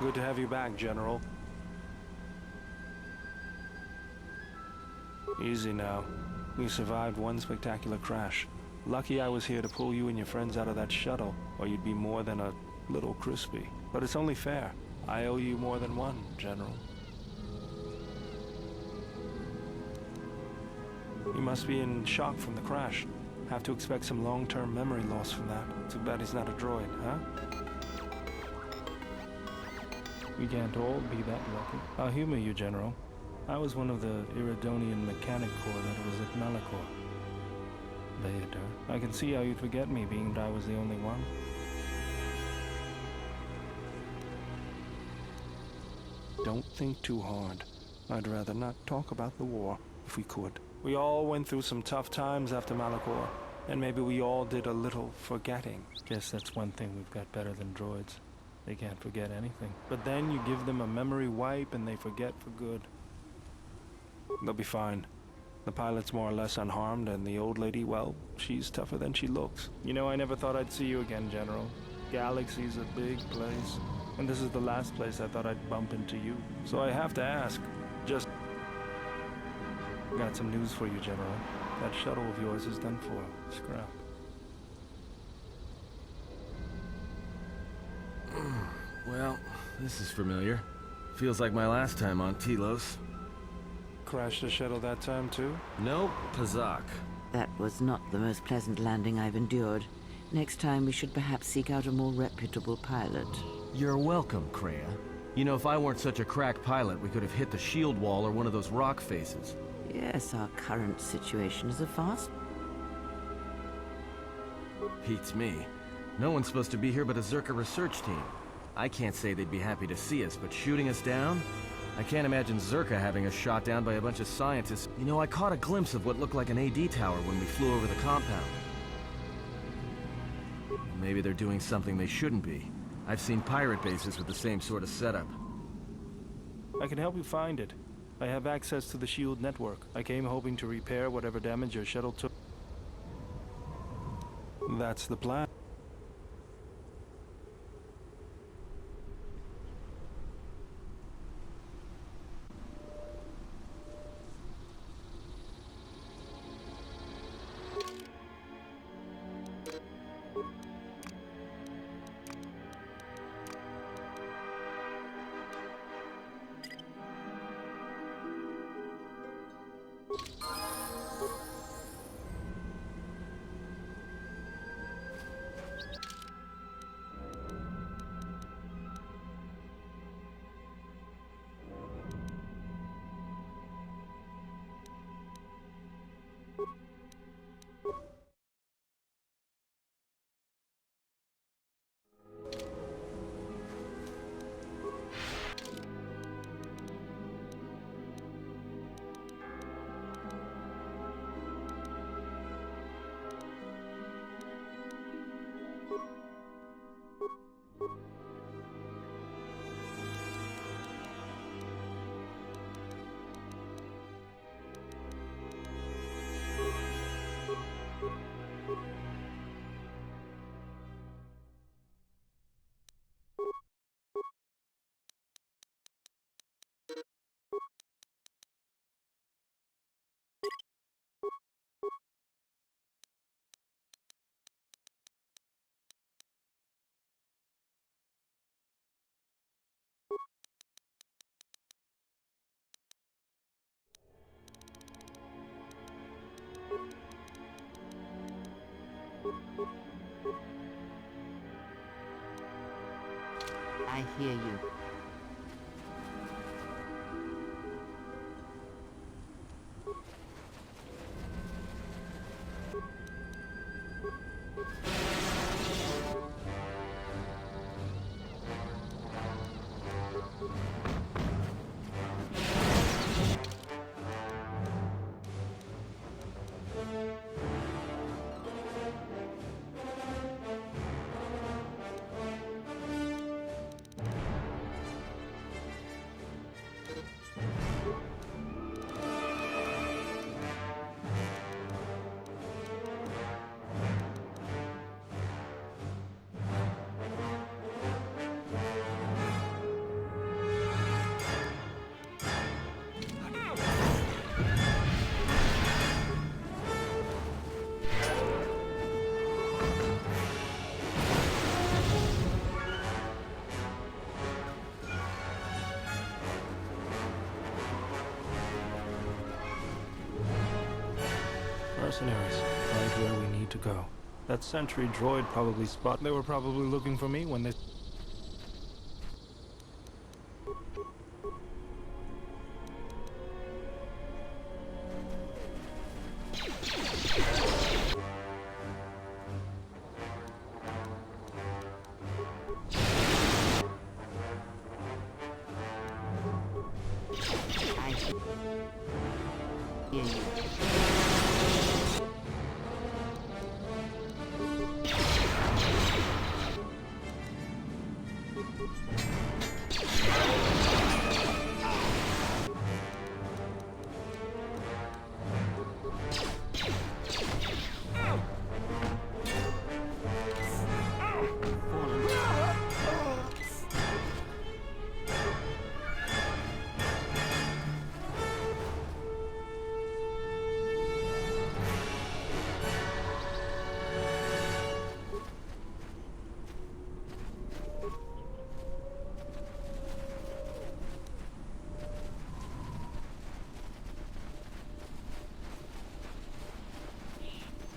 Good to have you back, General. Easy now. You survived one spectacular crash. Lucky I was here to pull you and your friends out of that shuttle, or you'd be more than a little crispy. But it's only fair. I owe you more than one, General. You must be in shock from the crash. Have to expect some long-term memory loss from that. Too bad he's not a droid, huh? We can't all be that lucky. I'll humor you, General. I was one of the Iridonian Mechanic Corps that was at Malachor. Bao-Dur. I can see how you'd forget me, being that I was the only one. Don't think too hard. I'd rather not talk about the war, if we could. We all went through some tough times after Malachor, and maybe we all did a little forgetting. Guess that's one thing we've got better than droids. They can't forget anything. But then you give them a memory wipe and they forget for good. They'll be fine. The pilot's more or less unharmed, and the old lady, well, she's tougher than she looks. You know, I never thought I'd see you again, General. Galaxy's a big place, and this is the last place I thought I'd bump into you. So I have to ask, just... Got some news for you, General. That shuttle of yours is done for. Scrap. Well, this is familiar. Feels like my last time on Telos. Crashed the shuttle that time, too? Nope, Pazak. That was not the most pleasant landing I've endured. Next time we should perhaps seek out a more reputable pilot. You're welcome, Kreia. You know, if I weren't such a crack pilot, we could have hit the shield wall or one of those rock faces. Yes, our current situation is a farce. Beats me. No one's supposed to be here but a Czerka research team. I can't say they'd be happy to see us, but shooting us down? I can't imagine Czerka having us shot down by a bunch of scientists. You know, I caught a glimpse of what looked like an AD tower when we flew over the compound. Maybe they're doing something they shouldn't be. I've seen pirate bases with the same sort of setup. I can help you find it. I have access to the SHIELD network. I came hoping to repair whatever damage your shuttle took. That's the plan. I hear you. Mercenaries, right where we need to go. That sentry droid probably They were probably looking for me when they...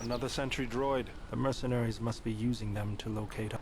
Another sentry droid. The mercenaries must be using them to locate us.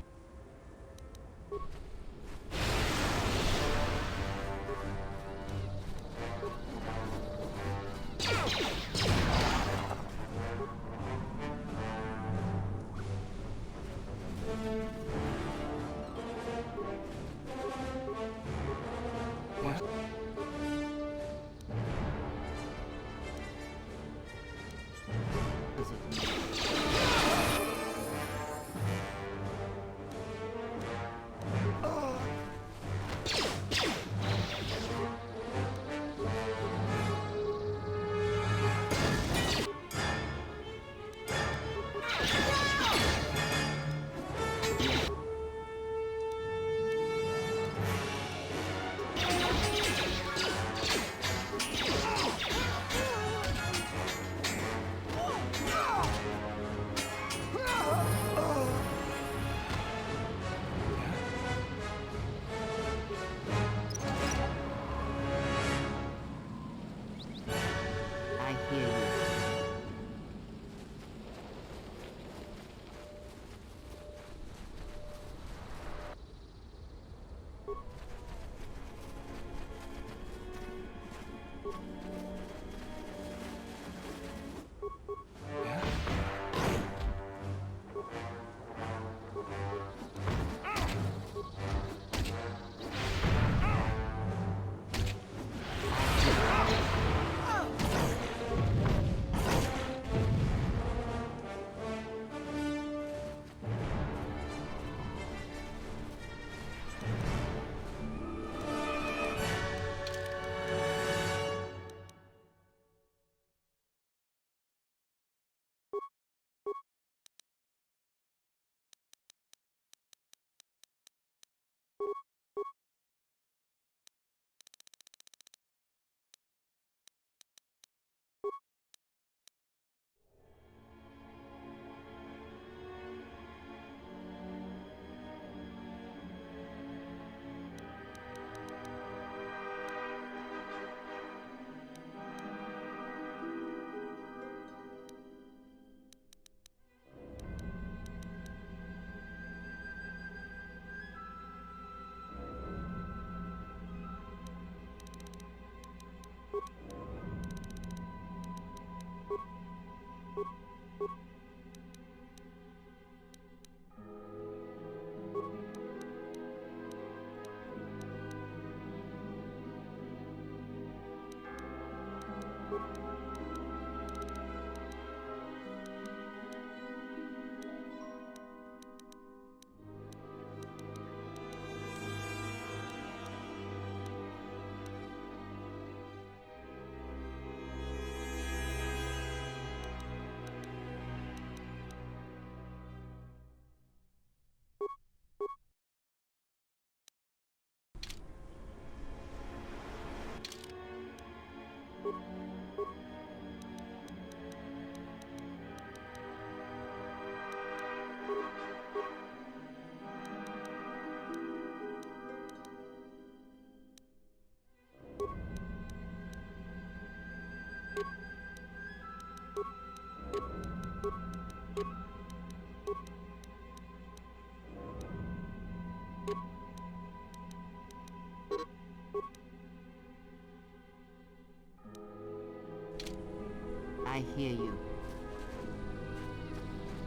hear you.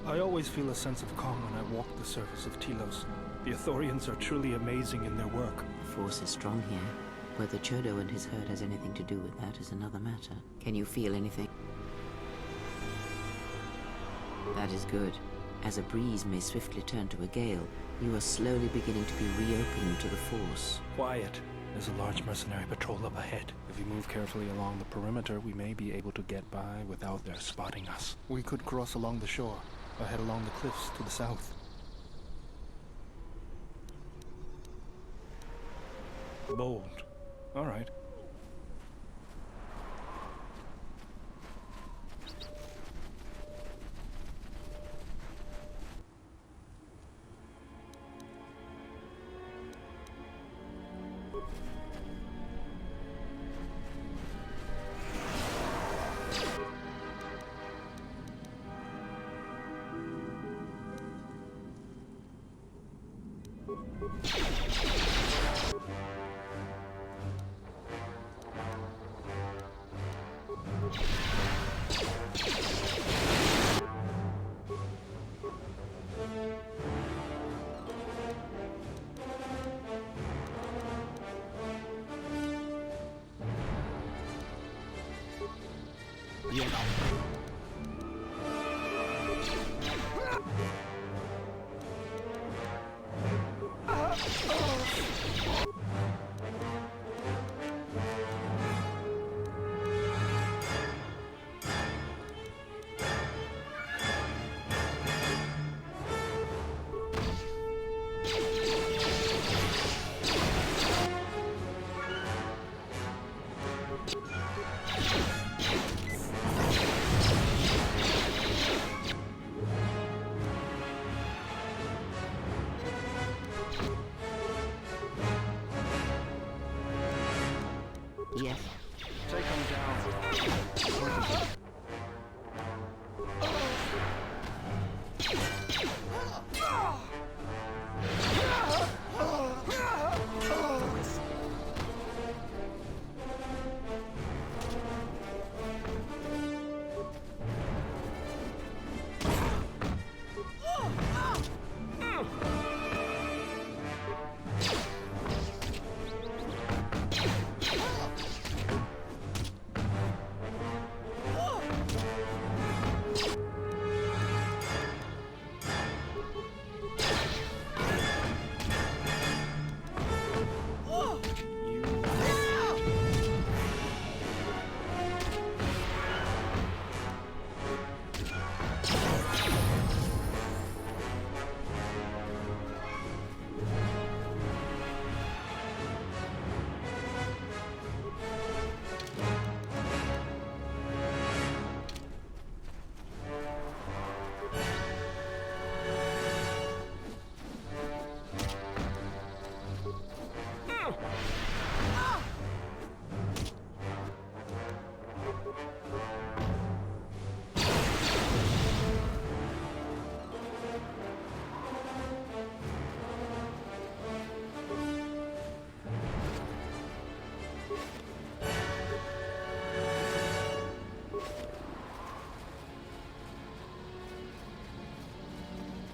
I always feel a sense of calm when I walk the surface of Telos. The Ithorians are truly amazing in their work. The force is strong here. Whether Chodo and his herd has anything to do with that is another matter. Can you feel anything? That is good. As a breeze may swiftly turn to a gale, you are slowly beginning to be reopened to the force. Quiet. There's a large mercenary patrol up ahead. If we move carefully along the perimeter, we may be able to get by without their spotting us. We could cross along the shore, or head along the cliffs to the south. Bold. All right. Yes. Take them down.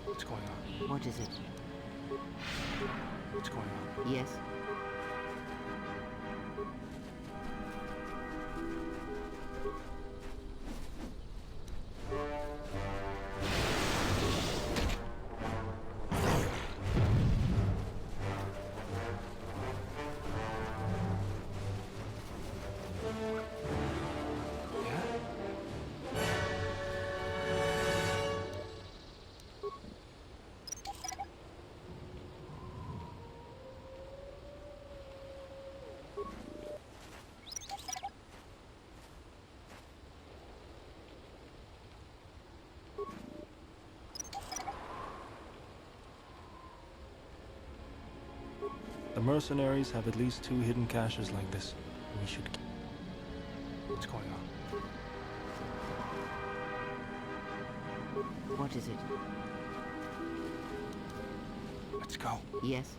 What's going on? What is it? What's going on? Yes. The mercenaries have at least 2 hidden caches like this. We should... What's going on? What is it? Let's go. Yes.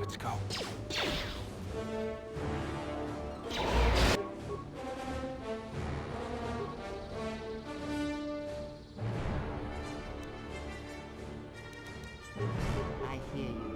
Let's go. I hear you.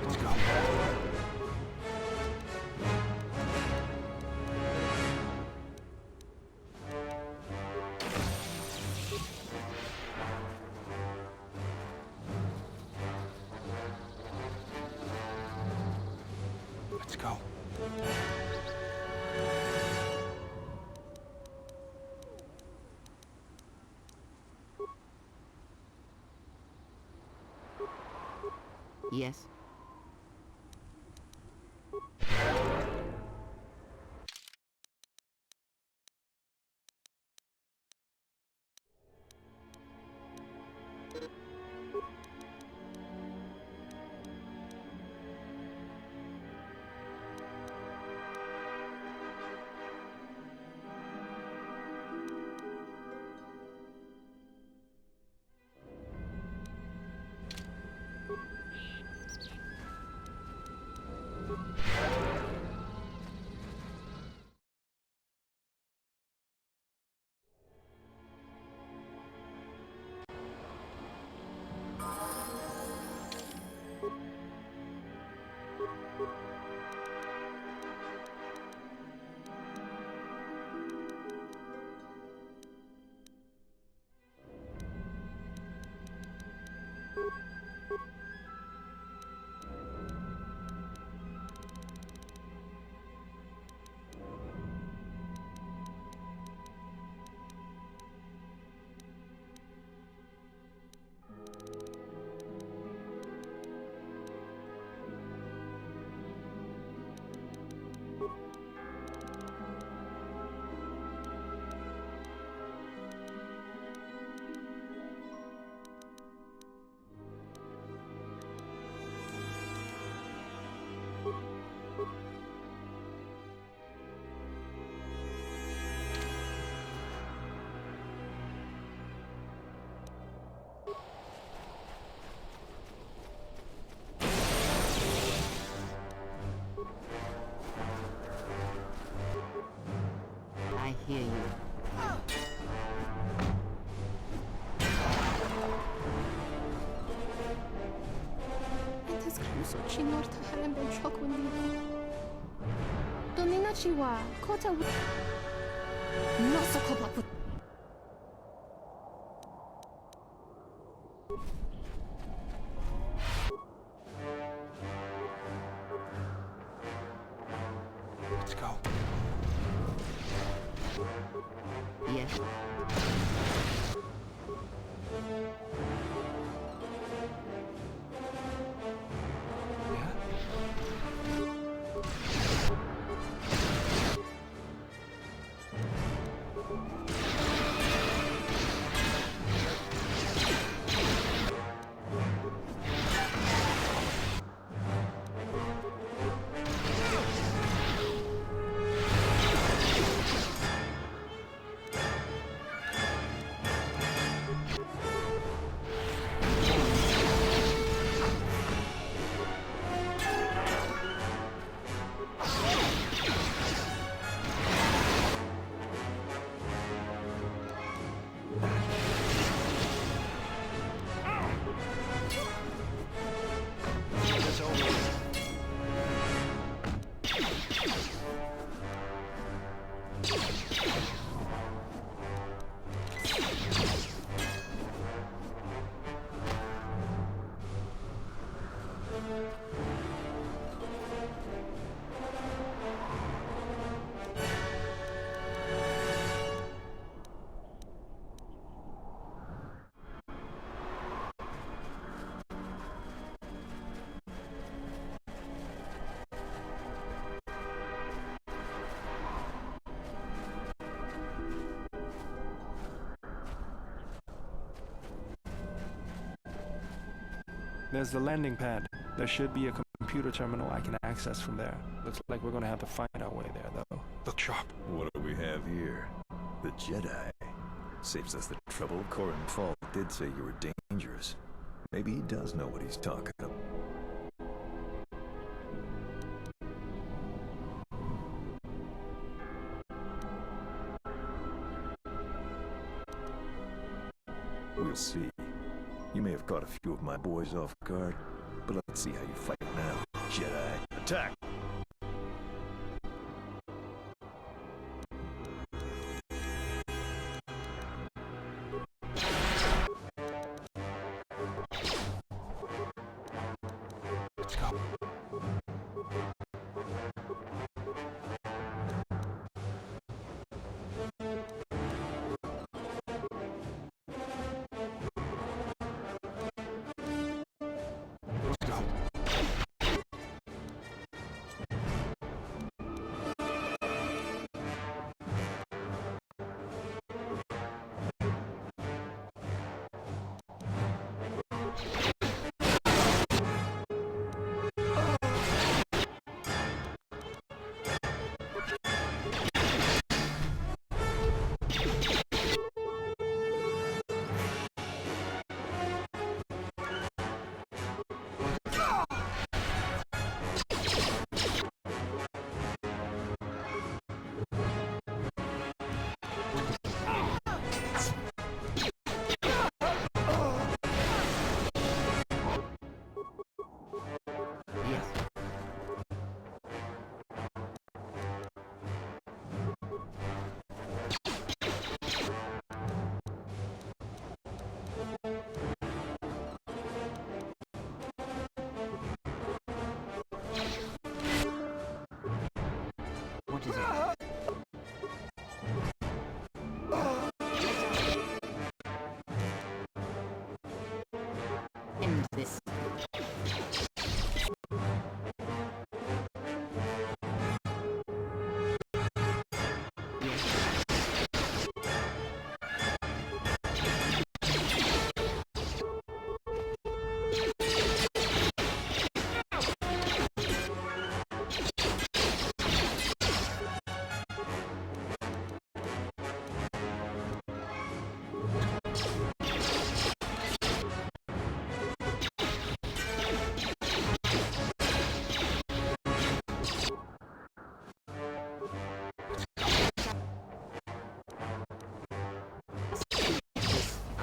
Let's go. Let's go. Yes. I hear you. انت سكروسو چینور تا هلم به چاکون دیگه دومینا چیوا کوتا ناسو کوپاپو Let's go. Yes. There's the landing pad. There should be a computer terminal I can access from there. Looks like we're gonna have to find our way there, though. Look sharp. What do we have here? The Jedi. Saves us the trouble. Corin Fall did say you were dangerous. Maybe he does know what he's talking about. We'll see. You may have caught a few of my boys off guard, but let's see how you fight now, Jedi. Attack! Let's go. Let's go. What is it? End this.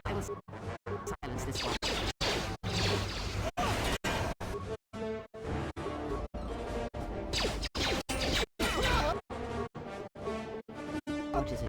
I will silence this one. What is it?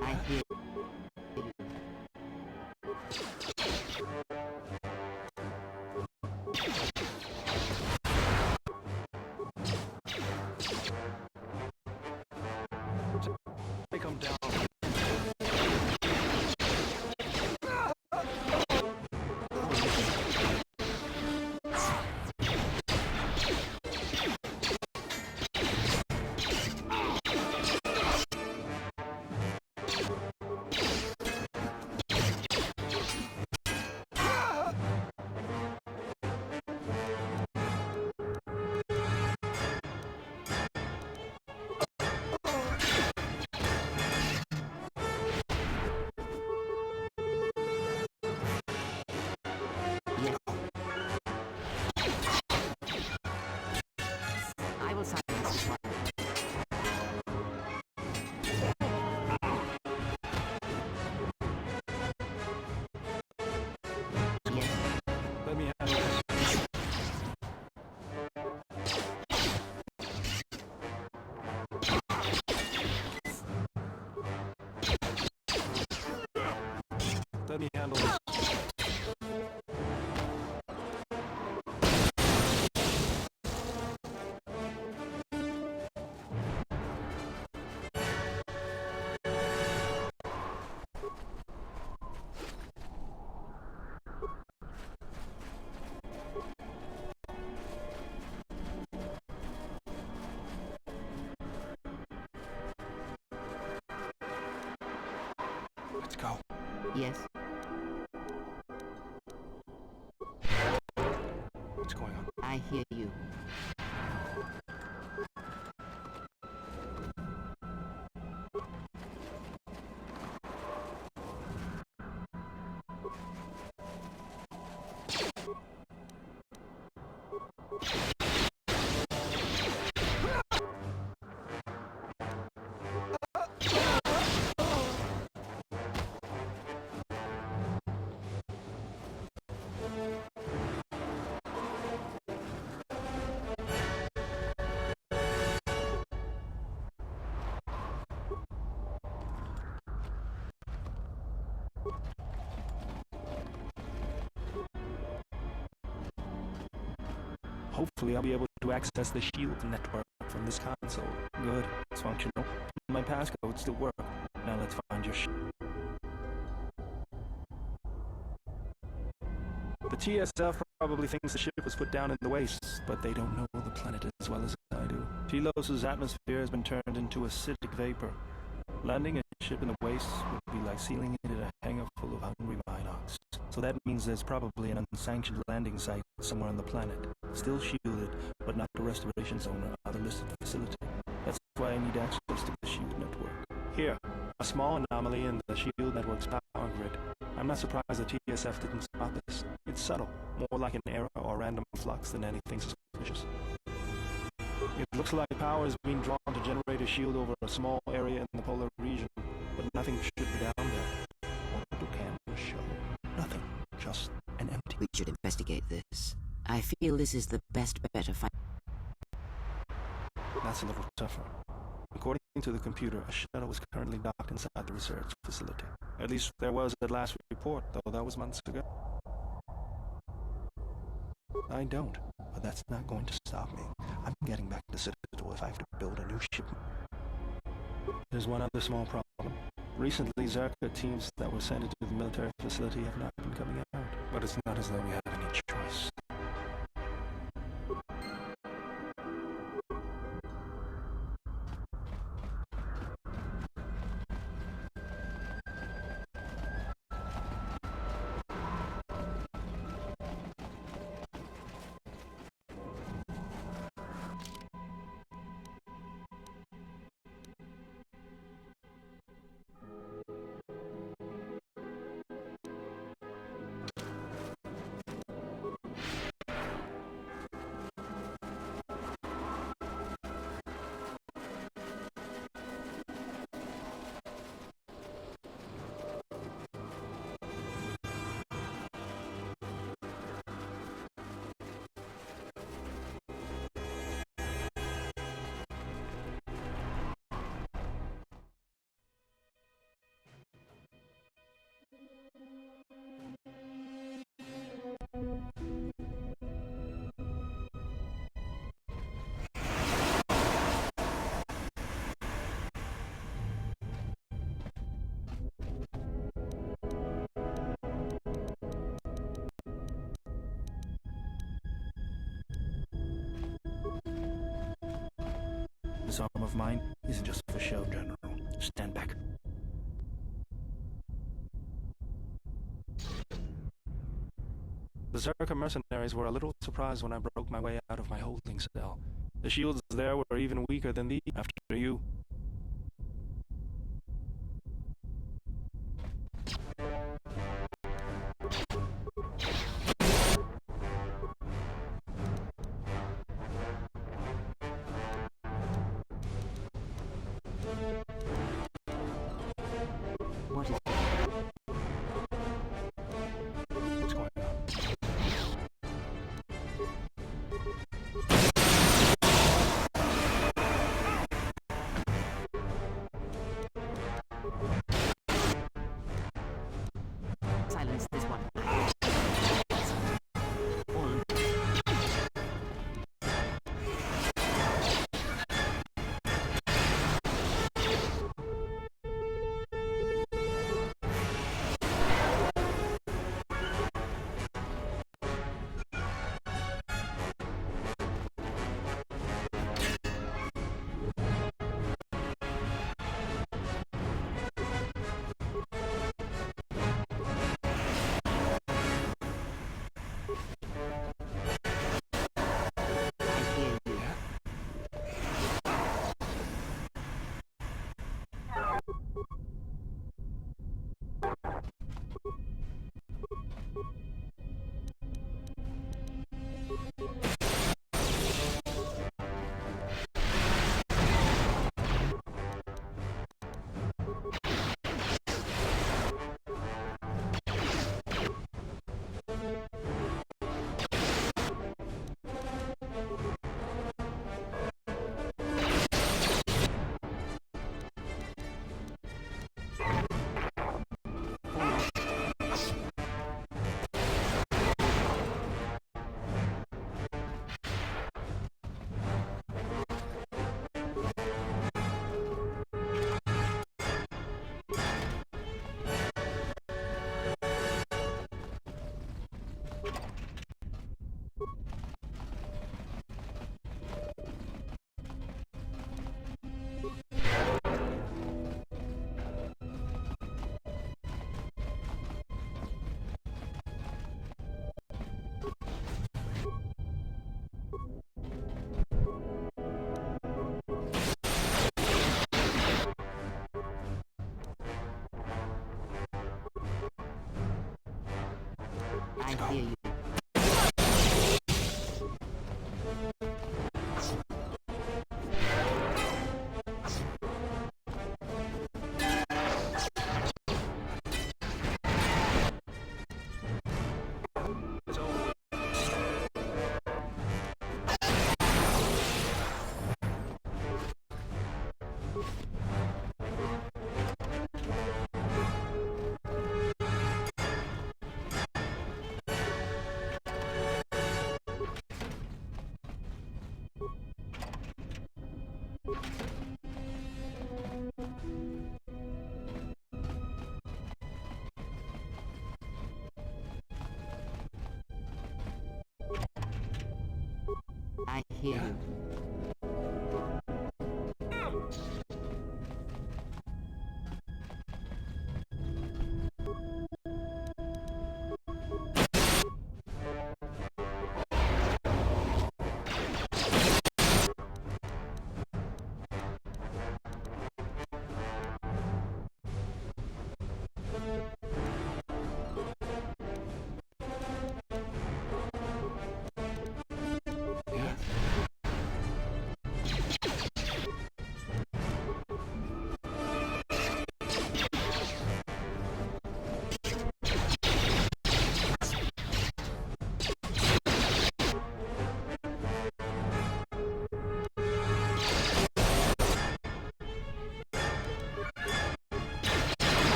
I hear. Take them down. I will silence this one. Yes. Let me handle this. Let me handle this. Let's go. Yes? What's going on? I hear you. Hopefully I'll be able to access the shield network from this console. Good, it's functional. My passcode still works. Now let's find your The TSF probably thinks the ship was put down in the wastes, but they don't know the planet as well as I do. Telos' atmosphere has been turned into acidic vapor. Landing a ship in the wastes would be like sealing it in a hangar full of hungry Minox. So that means there's probably an unsanctioned landing site somewhere on the planet. Still shielded, but not the restoration zone or other listed facility. That's why I need access to the shield network. Here, a small anomaly in the shield network's power grid. I'm not surprised the TSF didn't spot this. It's subtle, more like an error or random flux than anything suspicious. It looks like power is being drawn to generate a shield over a small area in the polar region, but nothing should be down there. What do cameras show? Nothing, just an empty... We should investigate this. I feel this is the best bet to find... That's a little tougher. According to the computer, a shuttle was currently docked inside the research facility. At least there was at last report, though that was months ago. I don't, but that's not going to stop me. I'm getting back to Citadel if I have to build a new ship. There's one other small problem. Recently, Czerka teams that were sent into the military facility have not been coming out, but it's not as though we had any choice. This arm of mine isn't just for show, General. Stand back. The Czerka mercenaries were a little surprised when I broke my way out of my holding cell. The shields there were even weaker than these after you. What is... What's going on? Let's go. I hear you. I hear you.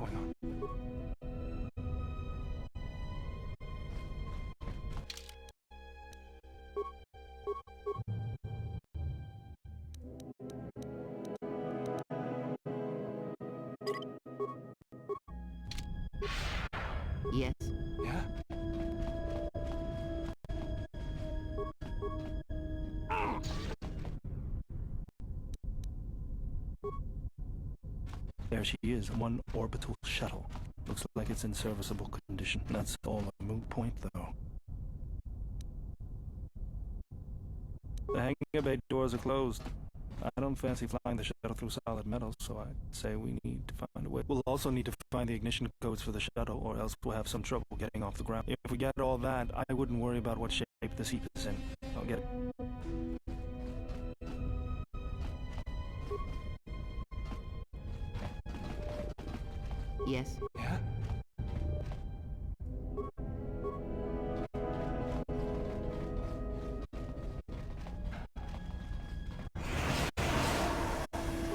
going on? Yes? Yeah? There she is, one orbital shuttle. Looks like it's in serviceable condition. That's all a moot point, though. The hangar bay doors are closed. I don't fancy flying the shuttle through solid metal, so I'd say we need to find a way. We'll also need to find the ignition codes for the shuttle, or else we'll have some trouble getting off the ground. If we get all that, I wouldn't worry about what shape the seat is in. I'll get it. Yes? Yeah?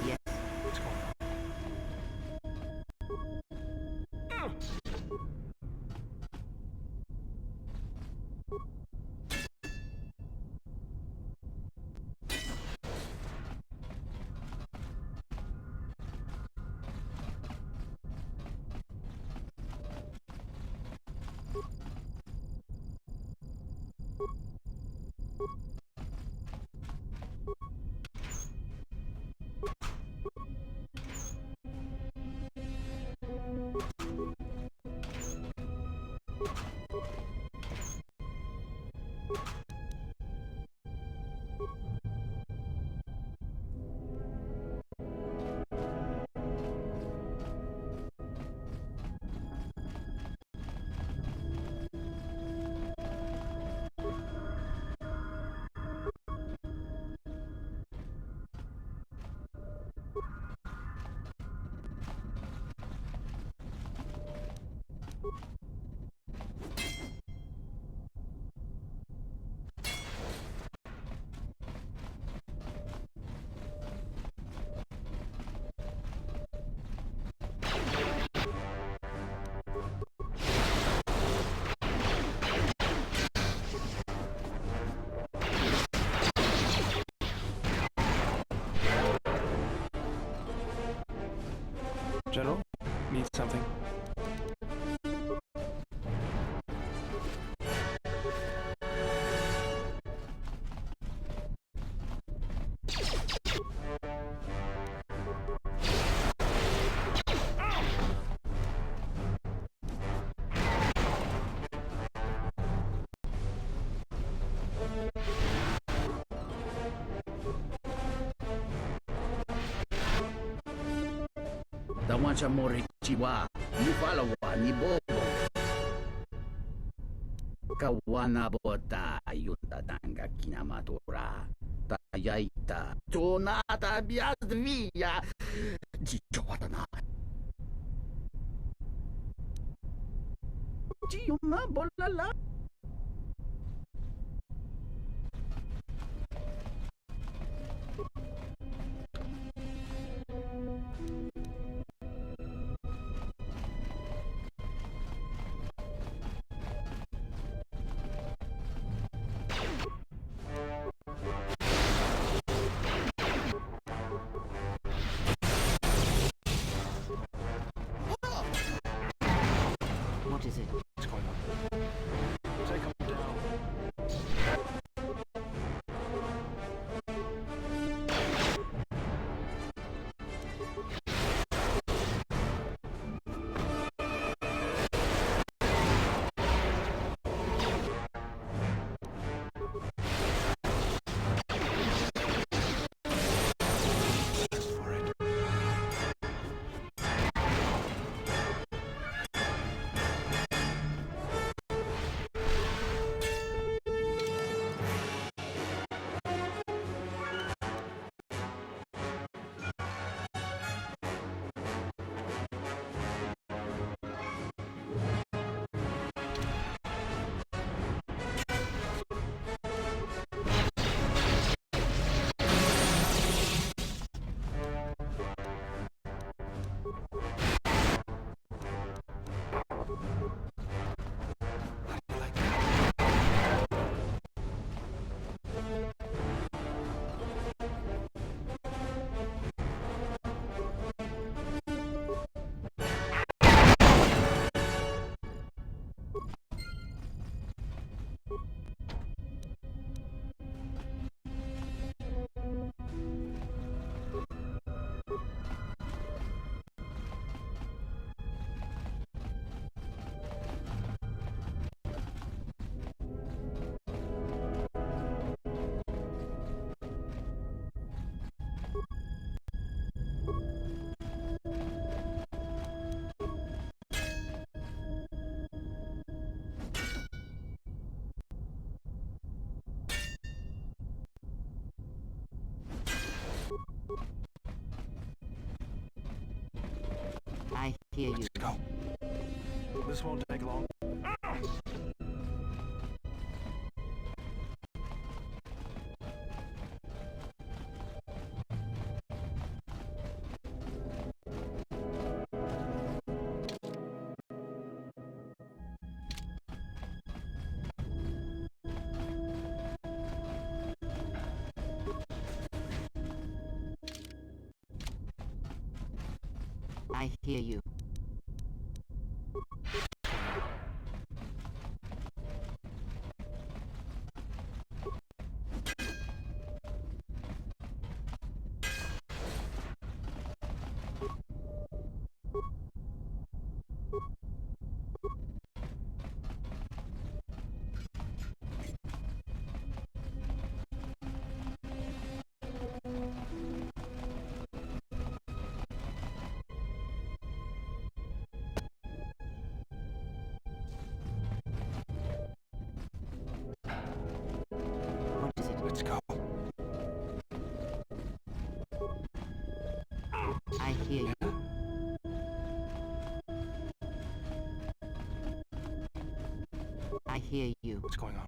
Yes? What's going on? General, need something? Tawan sa Morichiwa, ni Palawa, ni Bobo. Kawana bota yuta tanga kinamatura. Tayaita, tonata biasvia. Jichowatana. Jiyuma bolala. What is it? What's going on? hear you. Let's go. This won't take long. I hear you. What is it? Let's go. I hear you. I hear you. What's going on?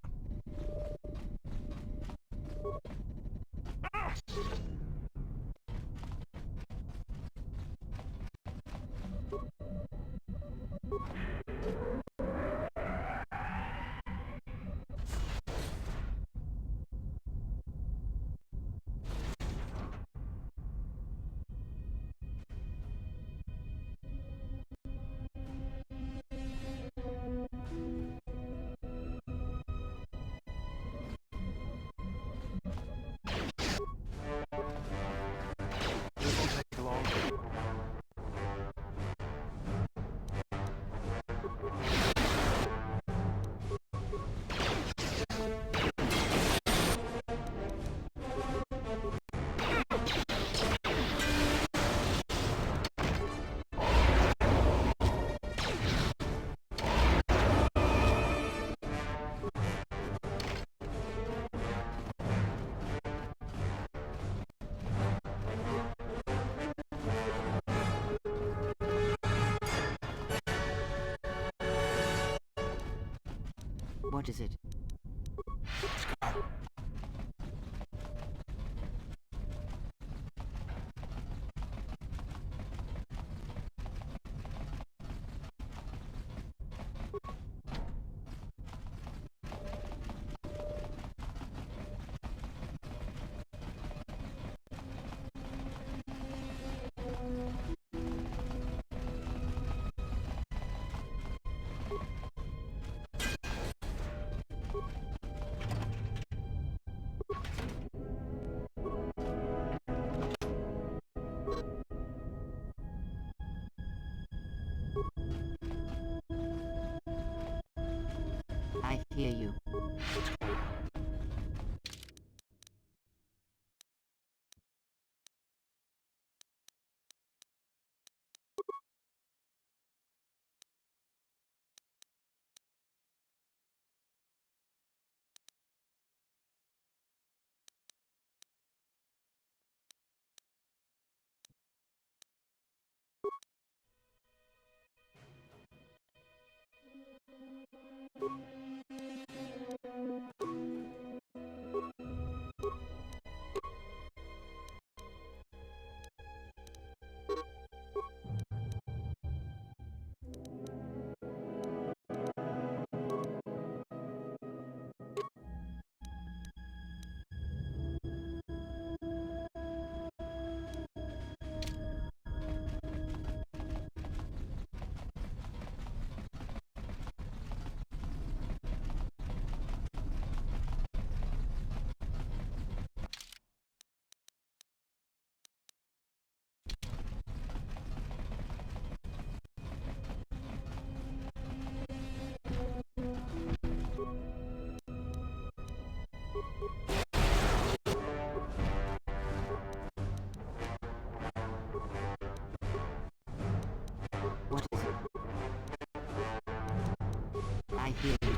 This won't take long. What is it? Let's go. I hear you. What is it? I hear you.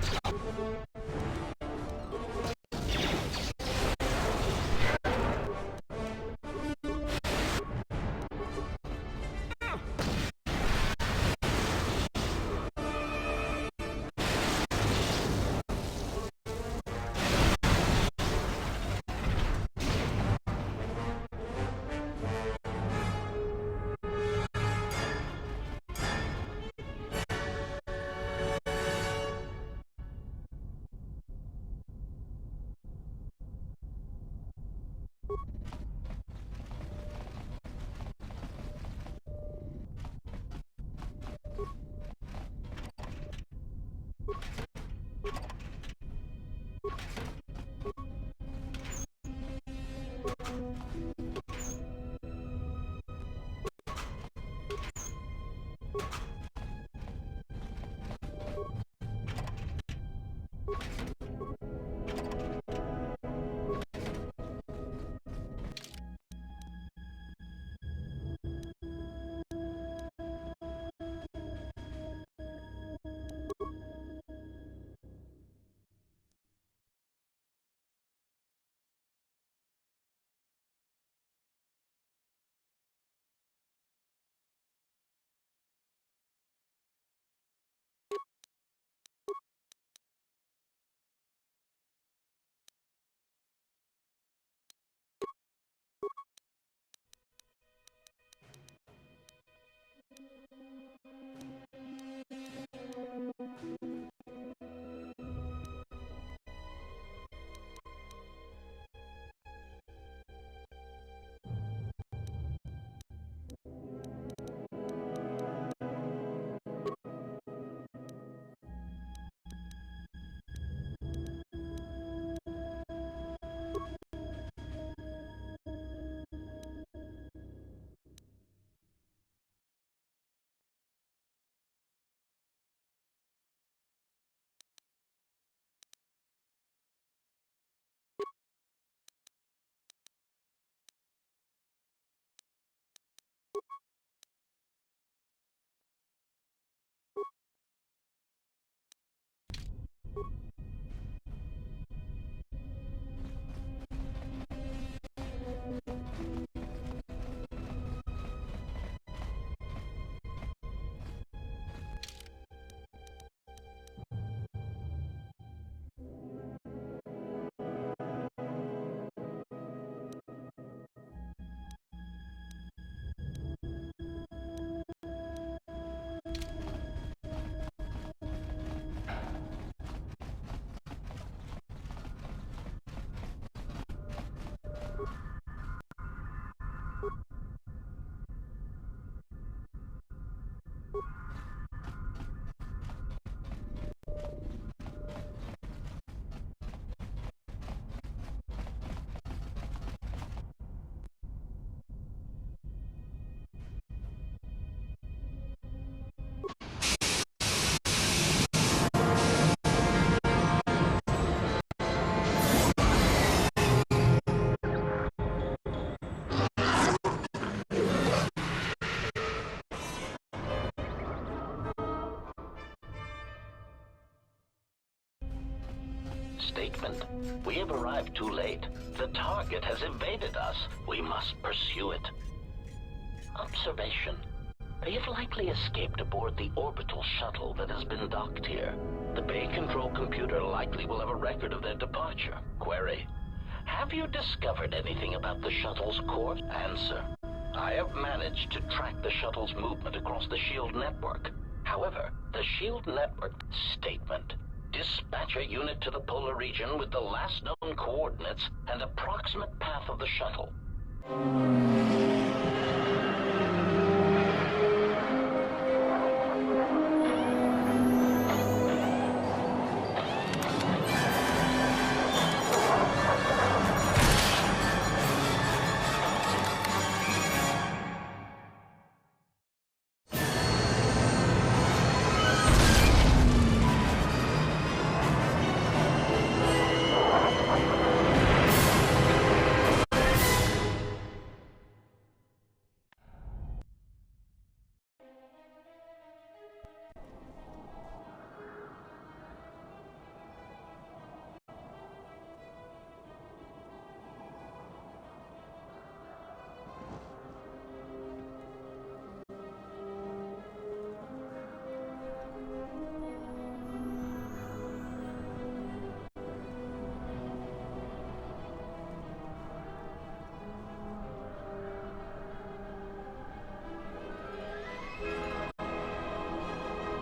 Statement. We have arrived too late. The target has evaded us. We must pursue it. Observation. They have likely escaped aboard the orbital shuttle that has been docked here. The bay control computer likely will have a record of their departure. Query. Have you discovered anything about the shuttle's course? Answer. I have managed to track the shuttle's movement across the SHIELD network. However, the SHIELD network statement. Dispatch a unit to the polar region with the last known coordinates and approximate path of the shuttle.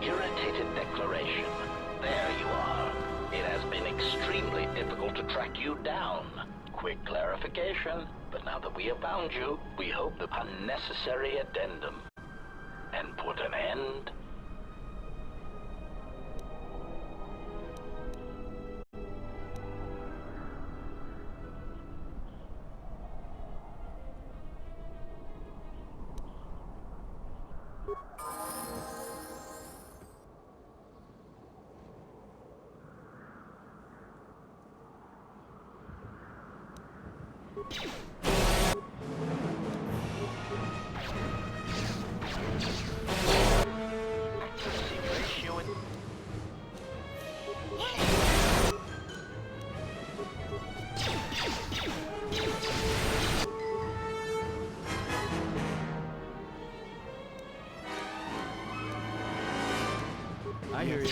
Irritated declaration. There you are. It has been extremely difficult to track you down. Quick clarification, but now that we have found you, we hope the unnecessary addendum. And put an end I hear you.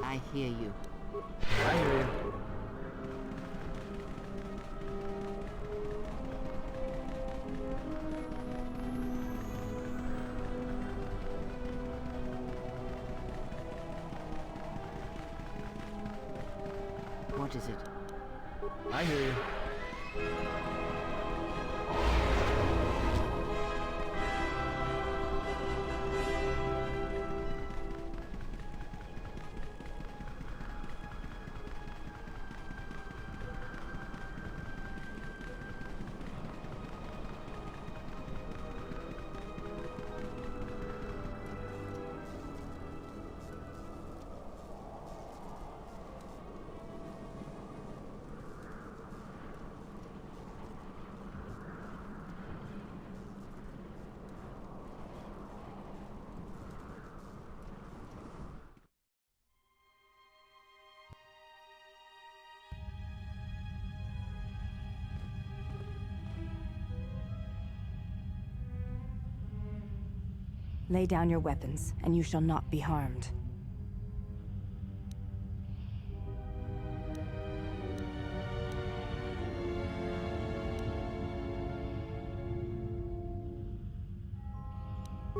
I hear you. I hear you. What is it? I hear you. Lay down your weapons, and you shall not be harmed.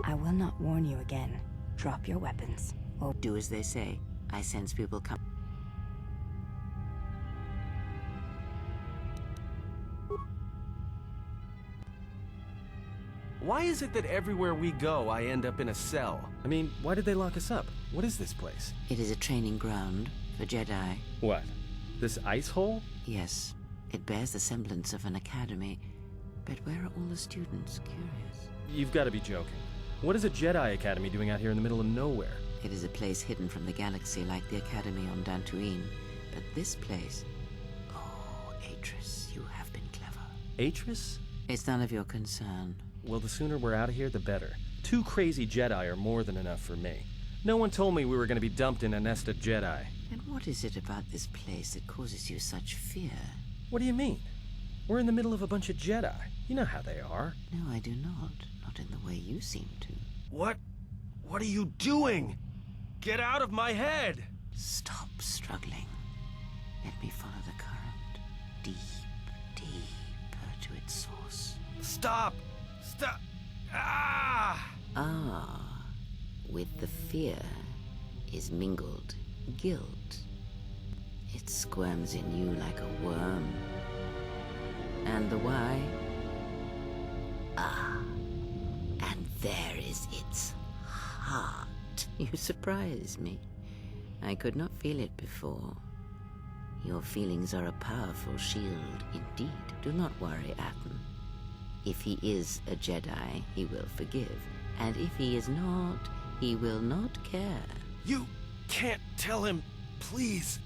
I will not warn you again. Drop your weapons, or Do as they say. I sense people come. Why is it that everywhere we go, I end up in a cell? I mean, why did they lock us up? What is this place? It is a training ground for Jedi. What? This ice hole? Yes, it bears the semblance of an academy. But where are all the students? Curious. You've got to be joking. What is a Jedi Academy doing out here in the middle of nowhere? It is a place hidden from the galaxy like the Academy on Dantooine. But this place... Oh, Atris, you have been clever. Atris? It's none of your concern. Well, the sooner we're out of here, the better. 2 crazy Jedi are more than enough for me. No one told me we were going to be dumped in a nest of Jedi. And what is it about this place that causes you such fear? What do you mean? We're in the middle of a bunch of Jedi. You know how they are. No, I do not. Not in the way you seem to. What? What are you doing? Get out of my head! Stop struggling. Let me follow the current. Deep, deeper to its source. Stop! Stop! Ah! Ah, with the fear is mingled guilt. It squirms in you like a worm. And the why? Ah, and there is its heart. You surprise me. I could not feel it before. Your feelings are a powerful shield indeed. Do not worry, Atten. If he is a Jedi, he will forgive. And if he is not, he will not care. You can't tell him, please.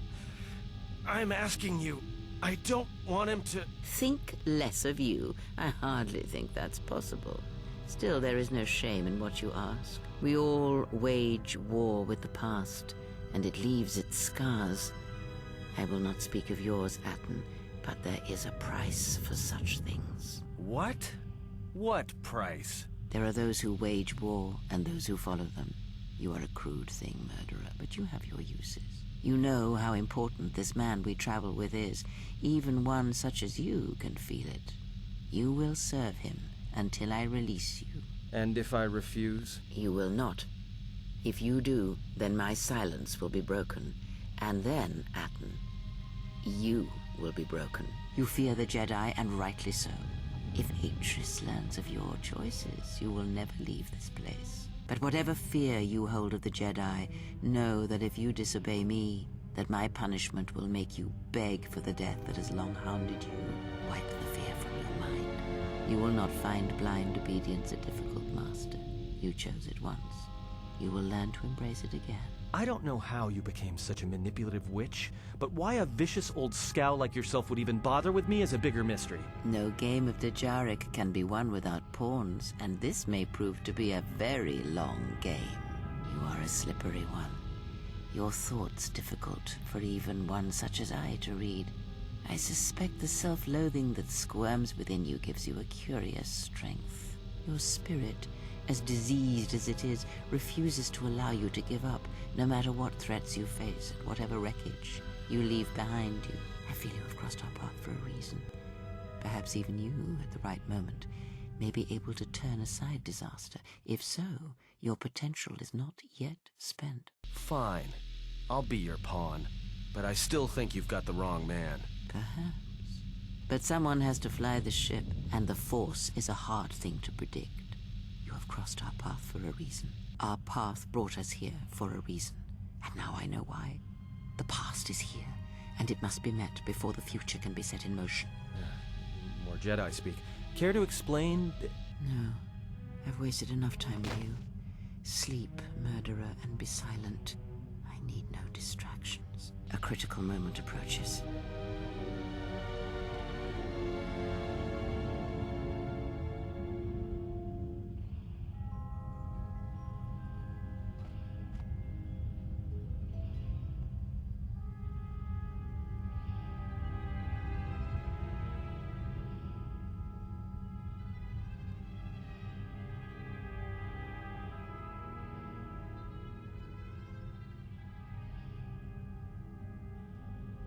I'm asking you. I don't want him to... Think less of you. I hardly think that's possible. Still, there is no shame in what you ask. We all wage war with the past, and it leaves its scars. I will not speak of yours, Atten, but there is a price for such things. What? What price? There are those who wage war and those who follow them. You are a crude thing, murderer, but you have your uses. You know how important this man we travel with is. Even one such as you can feel it. You will serve him until I release you. And if I refuse? You will not. If you do, then my silence will be broken. And then, Atten, you will be broken. You fear the Jedi, and rightly so. If Atris learns of your choices, you will never leave this place. But whatever fear you hold of the Jedi, know that if you disobey me, that my punishment will make you beg for the death that has long hounded you. Wipe the fear from your mind. You will not find blind obedience a difficult master. You chose it once. You will learn to embrace it again. I don't know how you became such a manipulative witch, but why a vicious old scowl like yourself would even bother with me is a bigger mystery. No game of Dejarik can be won without pawns, and this may prove to be a very long game. You are a slippery one. Your thoughts difficult for even one such as I to read. I suspect the self-loathing that squirms within you gives you a curious strength. Your spirit, as diseased as it is, refuses to allow you to give up, no matter what threats you face and whatever wreckage you leave behind you. I feel you have crossed our path for a reason. Perhaps even you, at the right moment, may be able to turn aside disaster. If so, your potential is not yet spent. Fine. I'll be your pawn. But I still think you've got the wrong man. Perhaps. But someone has to fly the ship, and the Force is a hard thing to predict. You have crossed our path for a reason. Our path brought us here for a reason. And now I know why. The past is here, and it must be met before the future can be set in motion. More Jedi speak. Care to explain? No. I've wasted enough time with you. Sleep, murderer, and be silent. I need no distractions. A critical moment approaches.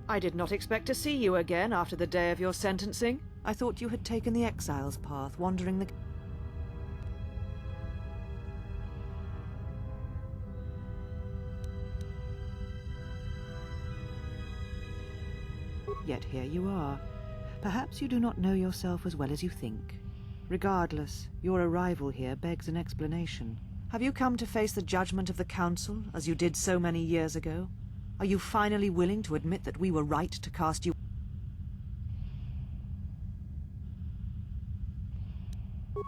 I did not expect to see you again after the day of your sentencing. I thought you had taken the Exile's path, wandering the... Yet here you are. Perhaps you do not know yourself as well as you think. Regardless, your arrival here begs an explanation. Have you come to face the judgment of the Council, as you did so many years ago? Are you finally willing to admit that we were right to cast you?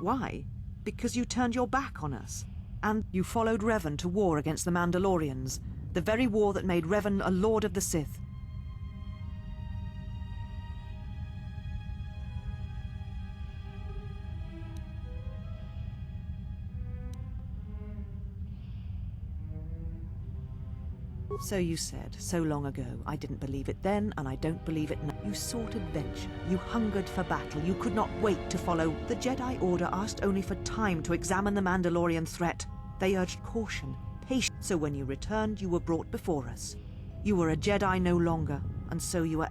Why? Because you turned your back on us. And you followed Revan to war against the Mandalorians, the very war that made Revan a Lord of the Sith. So you said, so long ago. I didn't believe it then, and I don't believe it now. You sought adventure. You hungered for battle. You could not wait to follow. The Jedi Order asked only for time to examine the Mandalorian threat. They urged caution, patience. So when you returned, you were brought before us. You were a Jedi no longer, and so you were...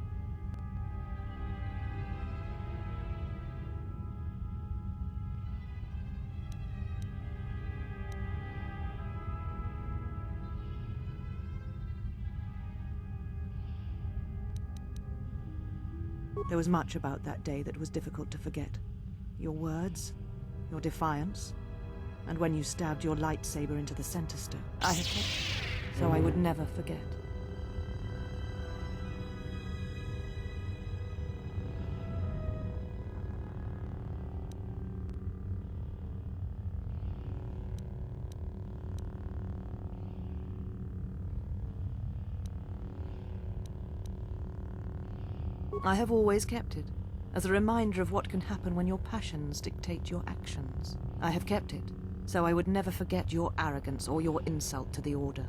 There was much about that day that was difficult to forget. Your words, your defiance, and when you stabbed your lightsaber into the center stone. I have kept it, so I would never forget. I have always kept it, as a reminder of what can happen when your passions dictate your actions. I have kept it, so I would never forget your arrogance or your insult to the Order.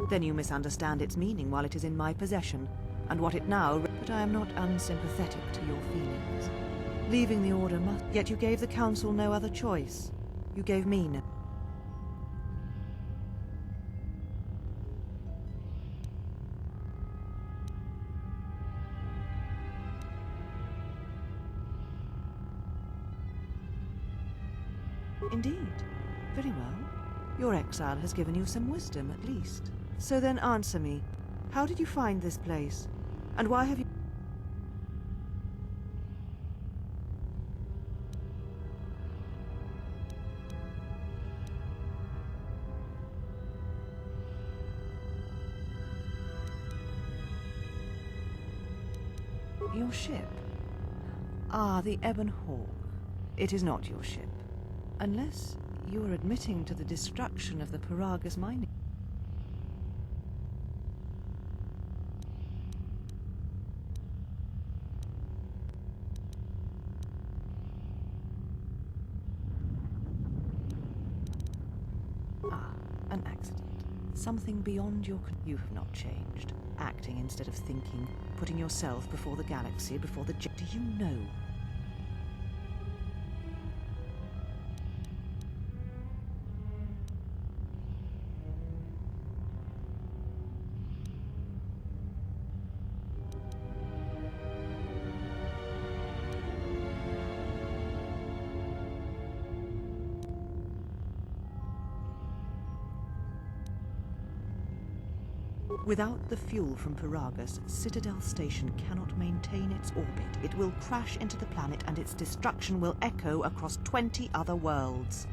Then you misunderstand its meaning while it is in my possession, and what it now... But I am not unsympathetic to your feelings. Leaving the Order must... Yet you gave the Council no other choice. You gave me no... Indeed. Very well. Your exile has given you some wisdom, at least. So then answer me. How did you find this place? And why have you... Your ship? Ah, the Ebon Hawk. It is not your ship. Unless you are admitting to the destruction of the Paragas mining. Ah, an accident. Something beyond your... You have not changed. Acting instead of thinking, putting yourself before the galaxy, before the... Do you know? Without the fuel from Paragas, Citadel Station cannot maintain its orbit. It will crash into the planet and its destruction will echo across 20 other worlds.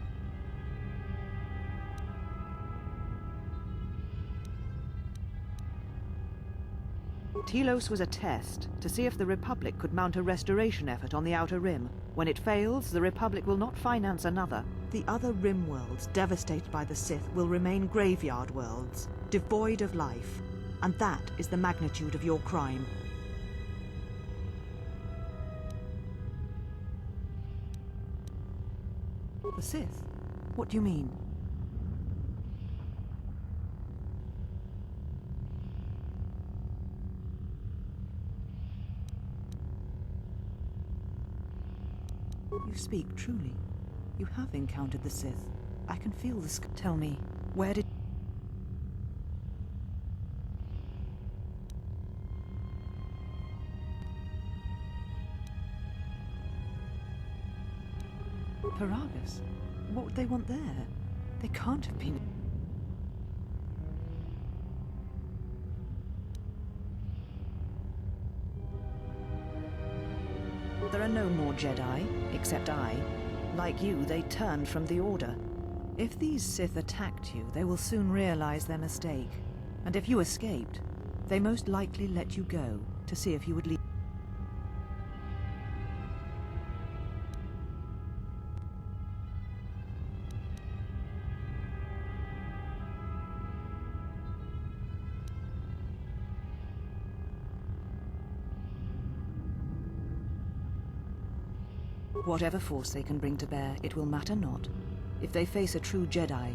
Telos was a test to see if the Republic could mount a restoration effort on the Outer Rim. When it fails, the Republic will not finance another. The other Rim worlds, devastated by the Sith, will remain graveyard worlds, devoid of life. And that is the magnitude of your crime. The Sith? What do you mean? You speak truly. You have encountered the Sith. I can feel the Tell me, where did... Paragas? What would they want there? They can't have been... There are no more Jedi, except I. Like you, they turned from the Order. If these Sith attacked you, they will soon realize their mistake. And if you escaped, they most likely let you go to see if you would leave. Whatever force they can bring to bear, it will matter not. If they face a true Jedi...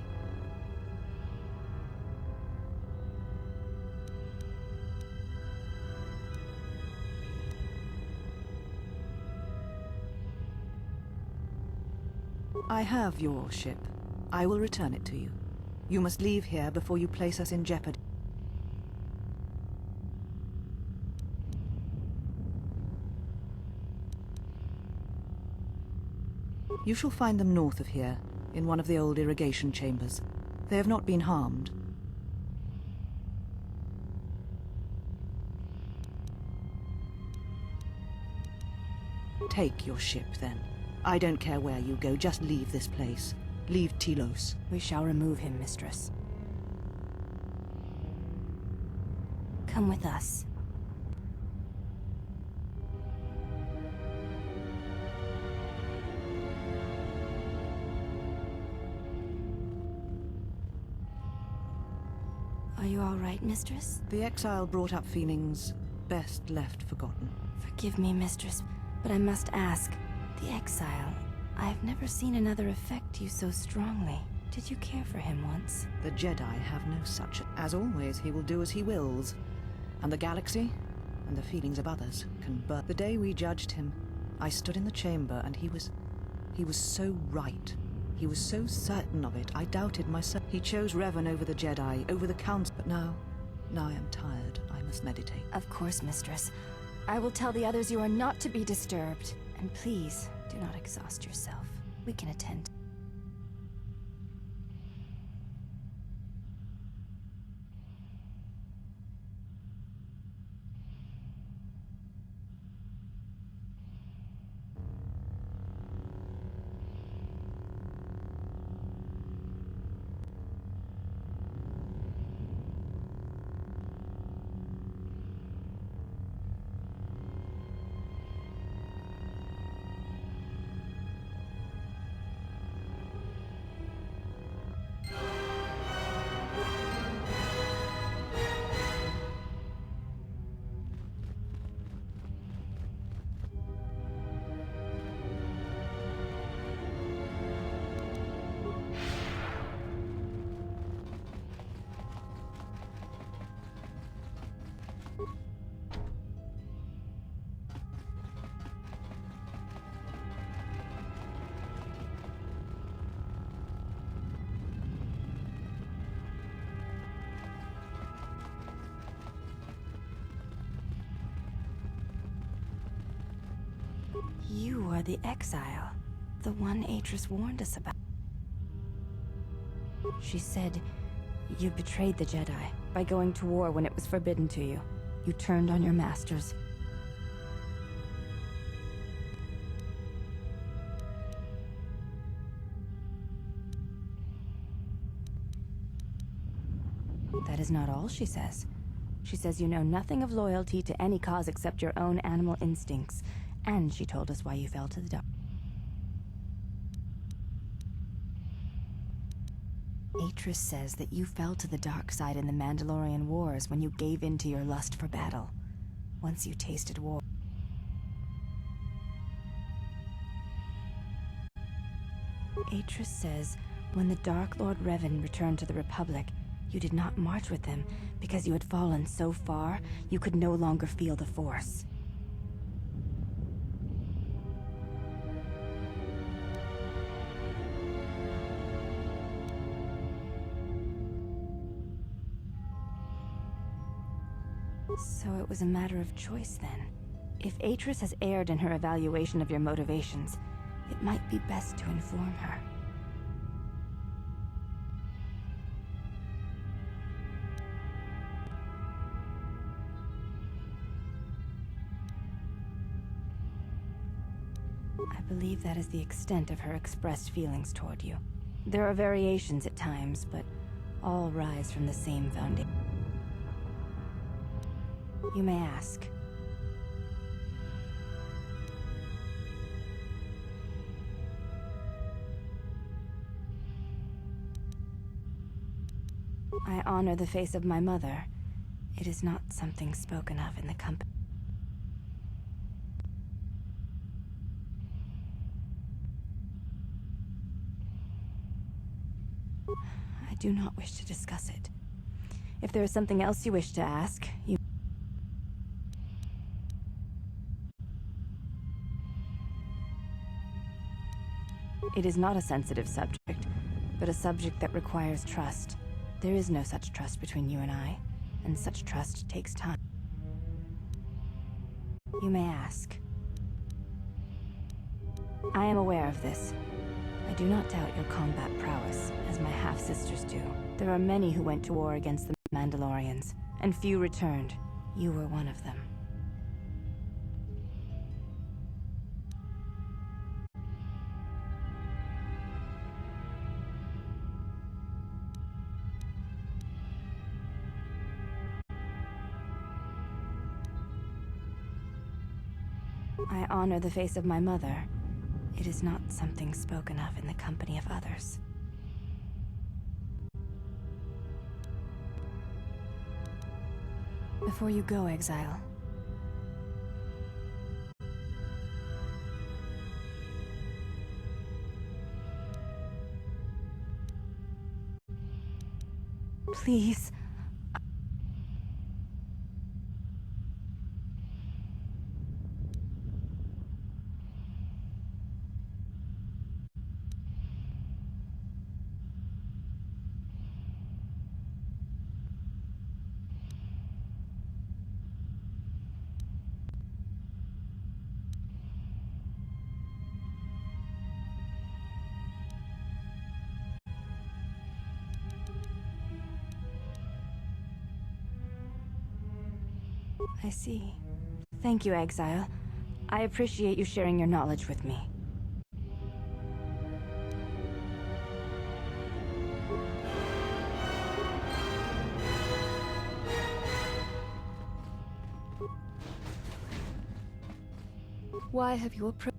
I have your ship. I will return it to you. You must leave here before you place us in jeopardy. You shall find them north of here, in one of the old irrigation chambers. They have not been harmed. Take your ship, then. I don't care where you go, just leave this place. Leave Telos. We shall remove him, Mistress. Come with us. Are you all right, Mistress? The Exile brought up feelings best left forgotten. Forgive me, Mistress, but I must ask. The Exile. I've never seen another affect you so strongly. Did you care for him once? The Jedi have no such... As always, he will do as he wills. And the galaxy, and the feelings of others, can burn. The day we judged him, I stood in the chamber and he was so right. He was so certain of it, I doubted myself. He chose Revan over the Jedi, over the Council. But now I am tired. I must meditate. Of course, Mistress. I will tell the others you are not to be disturbed. And please, do not exhaust yourself. We can attend. You are the Exile, the one Atris warned us about. She said you betrayed the Jedi by going to war when it was forbidden to you. You turned on your masters. That is not all she says. She says you know nothing of loyalty to any cause except your own animal instincts. And she told us why you fell to the dark. Atris says that you fell to the dark side in the Mandalorian Wars when you gave in to your lust for battle. Once you tasted war. Atris says when the Dark Lord Revan returned to the Republic, you did not march with him because you had fallen so far you could no longer feel the Force. So it was a matter of choice then. If Atris has erred in her evaluation of your motivations, it might be best to inform her. I believe that is the extent of her expressed feelings toward you. There are variations at times, but all rise from the same foundation. You may ask. I honor the face of my mother. It is not something spoken of in the company. I do not wish to discuss it. If there is something else you wish to ask, you... It is not a sensitive subject, but a subject that requires trust. There is no such trust between you and I, and such trust takes time. You may ask. I am aware of this. I do not doubt your combat prowess, as my half-sisters do. There are many who went to war against the Mandalorians, and few returned. You were one of them. I honor the face of my mother. It is not something spoken of in the company of others. Before you go, Exile. Please. I see. Thank you, Exile. I appreciate you sharing your knowledge with me. Why have you approached?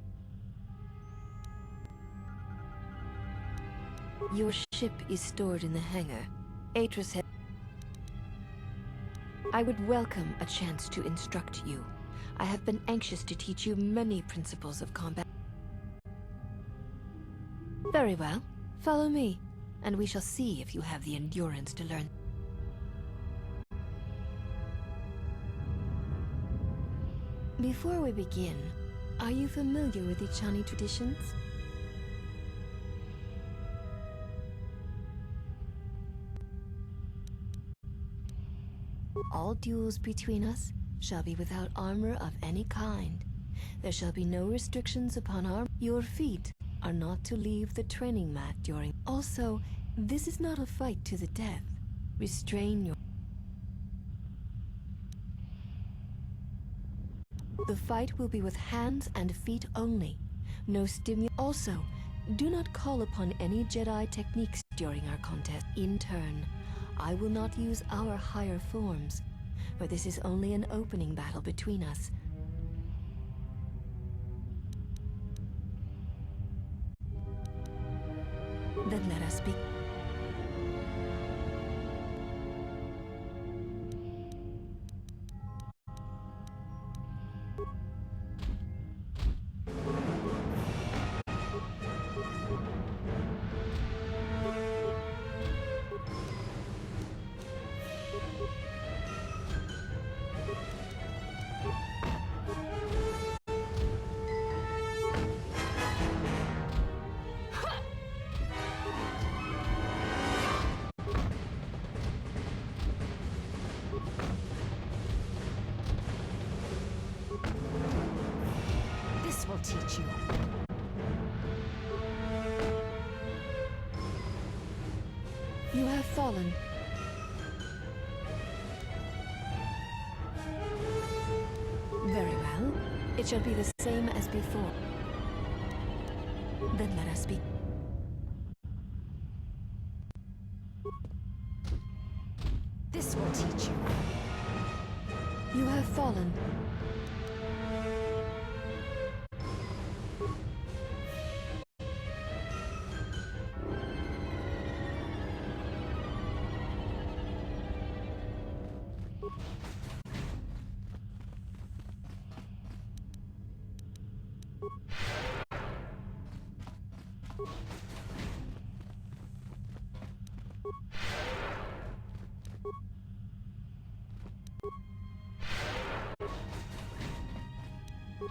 Your ship is stored in the hangar. Atris has... I would welcome a chance to instruct you. I have been anxious to teach you many principles of combat. Very well. Follow me, and we shall see if you have the endurance to learn. Before we begin, are you familiar with Ichani traditions? All duels between us shall be without armor of any kind. There shall be no restrictions upon armor. Your feet are not to leave the training mat during... Also, this is not a fight to the death. Restrain your... The fight will be with hands and feet only. No Also, do not call upon any Jedi techniques during our contest. In turn, I will not use our higher forms, for this is only an opening battle between us. Then let us begin. Will teach you. You have fallen. Very well. It shall be the same as before. Then let us be. This will teach you. You have fallen.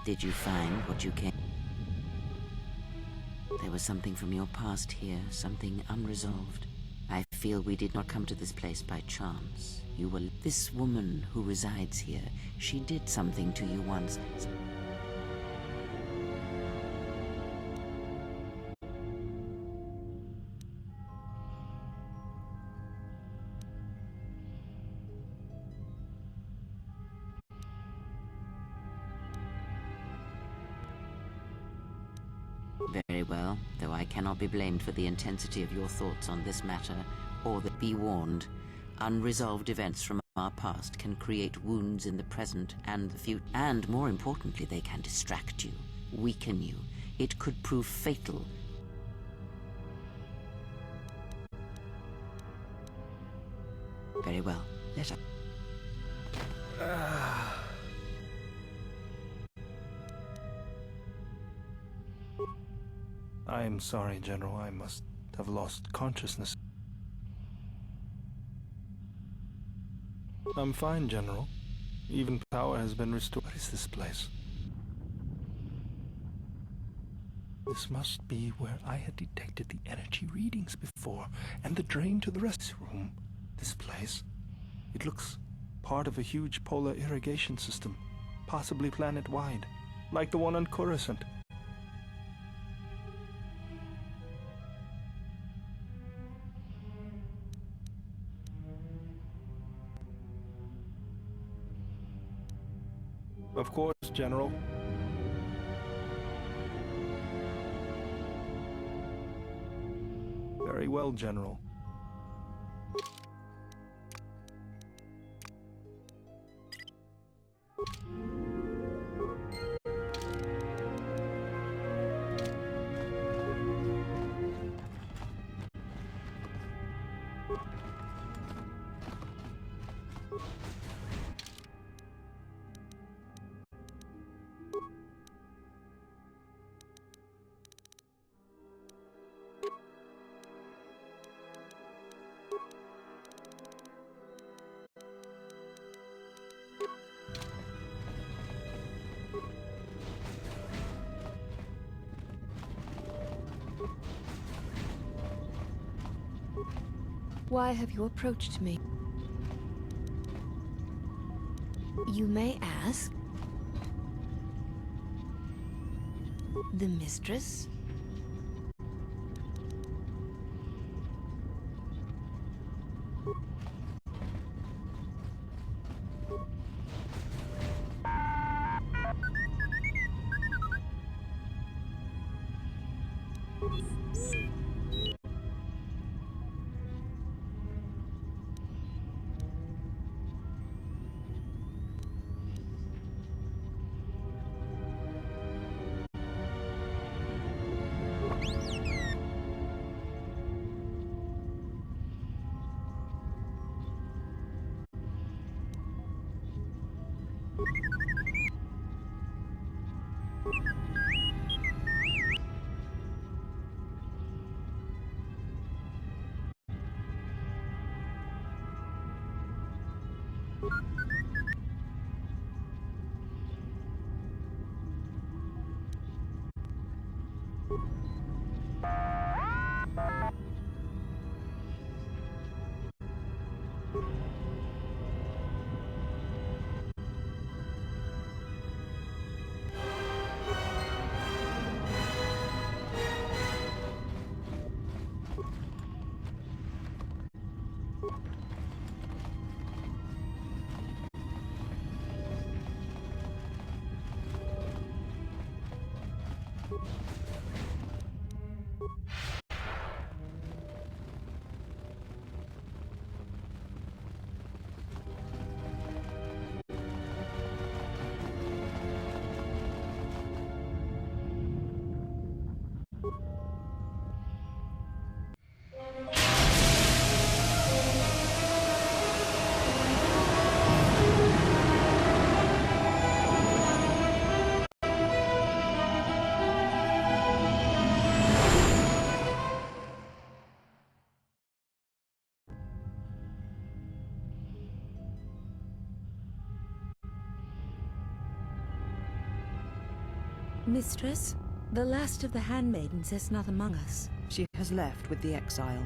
Did you find what you came? There was something from your past here, something unresolved. I feel we did not come to this place by chance. You were... This woman who resides here, she did something to you once. Very well, though I cannot be blamed for the intensity of your thoughts on this matter, or that be warned. Unresolved events from our past can create wounds in the present and the future, and more importantly, they can distract you, weaken you. It could prove fatal. Very well, let us... I am sorry, General. I must have lost consciousness. I'm fine, General. Even power has been restored. What is this place? This must be where I had detected the energy readings before, and the drain to the rest room. This place. It looks part of a huge polar irrigation system, possibly planet-wide, like the one on Coruscant. General. Very well, General. Why have you approached me? You may ask. The mistress? Mistress, the last of the handmaidens is not among us. She has left with the Exile.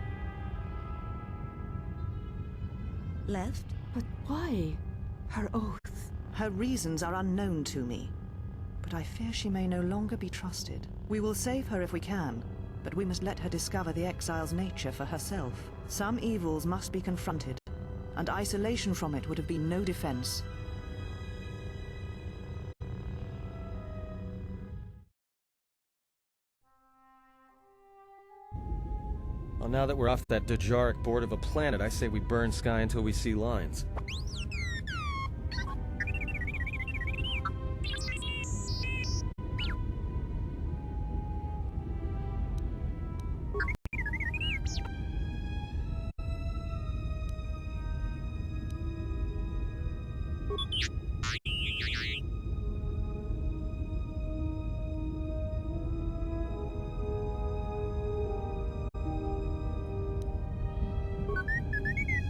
Left? But why? Her oath. Her reasons are unknown to me, but I fear she may no longer be trusted. We will save her if we can, but we must let her discover the Exile's nature for herself. Some evils must be confronted, and isolation from it would have been no defense. Well, now that we're off that Dejaric board of a planet, I say we burn sky until we see lines.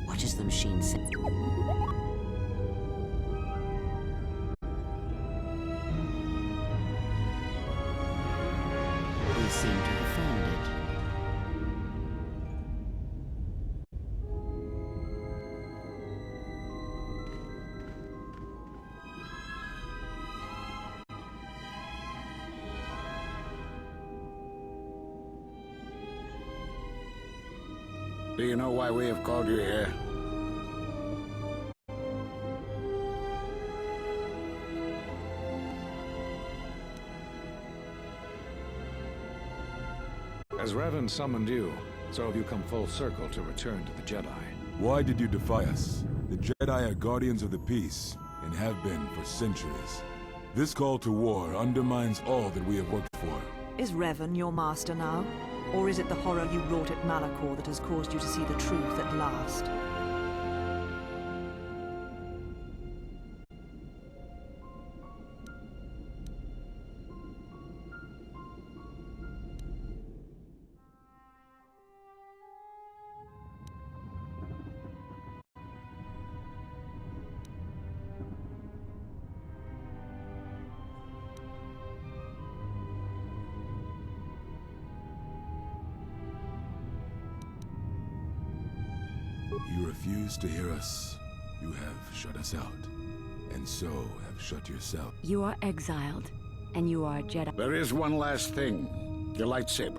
What does the machine say? We seem to have found it. Do you know why we have called you here? As Revan summoned you, so have you come full circle to return to the Jedi. Why did you defy us? The Jedi are guardians of the peace, and have been for centuries. This call to war undermines all that we have worked for. Is Revan your master now? Or is it the horror you wrought at Malachor that has caused you to see the truth at last? You refuse to hear us. You have shut us out. And so have shut yourself. You are exiled, and you are a Jedi. There is one last thing. Your lightsaber.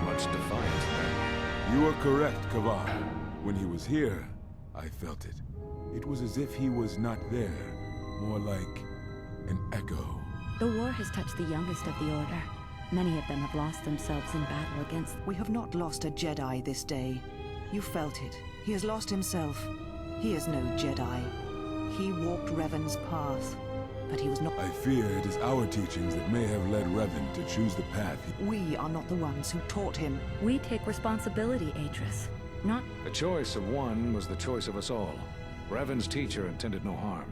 Much defiance, then. You are correct, KotOR. When he was here, I felt it. It was as if he was not there. More like an echo. The war has touched the youngest of the Order. Many of them have lost themselves in battle against... We have not lost a Jedi this day. You felt it. He has lost himself. He is no Jedi. He walked Revan's path, but he was not... I fear it is our teachings that may have led Revan to choose the path. We are not the ones who taught him. We take responsibility, Atris. Not... The choice of one was the choice of us all. Revan's teacher intended no harm,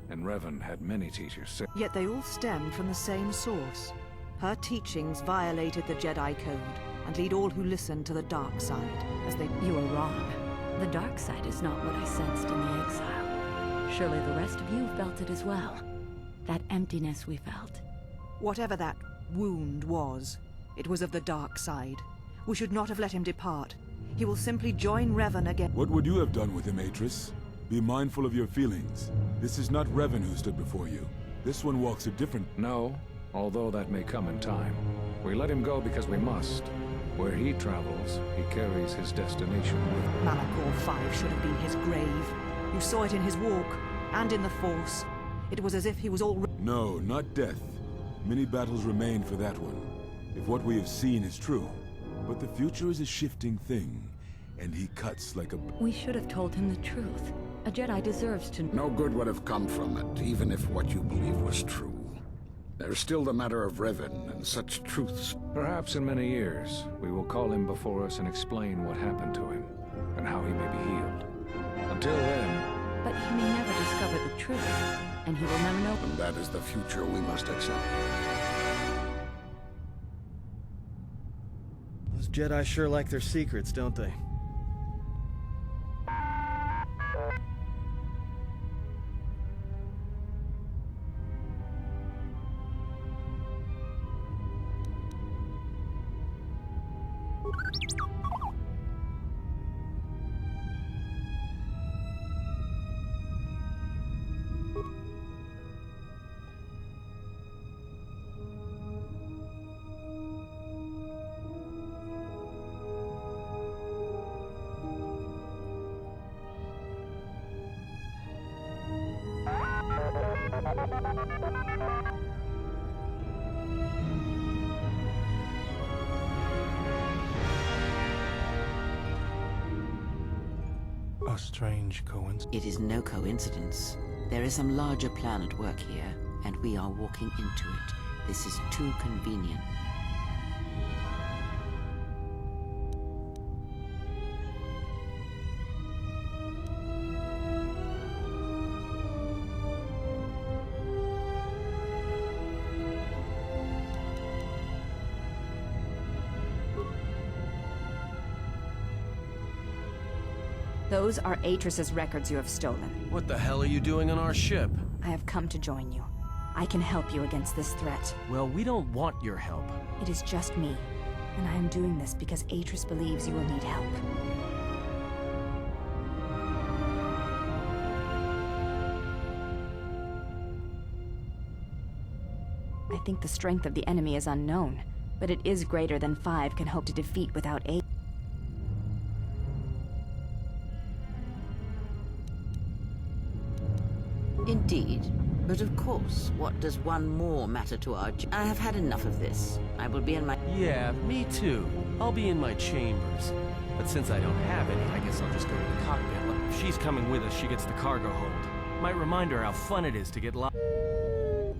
and Revan had many teachers. Yet they all stem from the same source. Her teachings violated the Jedi Code, and lead all who listen to the dark side, as they... You are wrong. The dark side is not what I sensed in the Exile. Surely the rest of you felt it as well. That emptiness we felt. Whatever that wound was, it was of the dark side. We should not have let him depart. He will simply join Revan again. What would you have done with him, Atris? Be mindful of your feelings. This is not Revan who stood before you. This one walks a different... No, although that may come in time. We let him go because we must. Where he travels, he carries his destination with him. Malachor 5 should have been his grave. You saw it in his walk, and in the Force. It was as if he was already... No, not death. Many battles remain for that one, if what we have seen is true. But the future is a shifting thing, and he cuts like a... We should have told him the truth. A Jedi deserves to... No good would have come from it, even if what you believe was true. There's still the matter of Revan and such truths. Perhaps in many years, we will call him before us and explain what happened to him, and how he may be healed. Until then... But he may never discover the truth, and he will never know... And that is the future we must accept. Those Jedi sure like their secrets, don't they? A strange coincidence. It is no coincidence. There is some larger plan at work here, and we are walking into it. This is too convenient. Those are Atris's records you have stolen. What the hell are you doing on our ship? I have come to join you. I can help you against this threat. Well, we don't want your help. It is just me, and I am doing this because Atris believes you will need help. I think the strength of the enemy is unknown, but it is greater than 5 can hope to defeat without aid. Indeed. But of course, what does one more matter to our... I have had enough of this. I will be in my... Yeah, me too. I'll be in my chambers. But since I don't have any, I guess I'll just go to the cockpit. If she's coming with us, she gets the cargo hold. Might remind her how fun it is to get lost.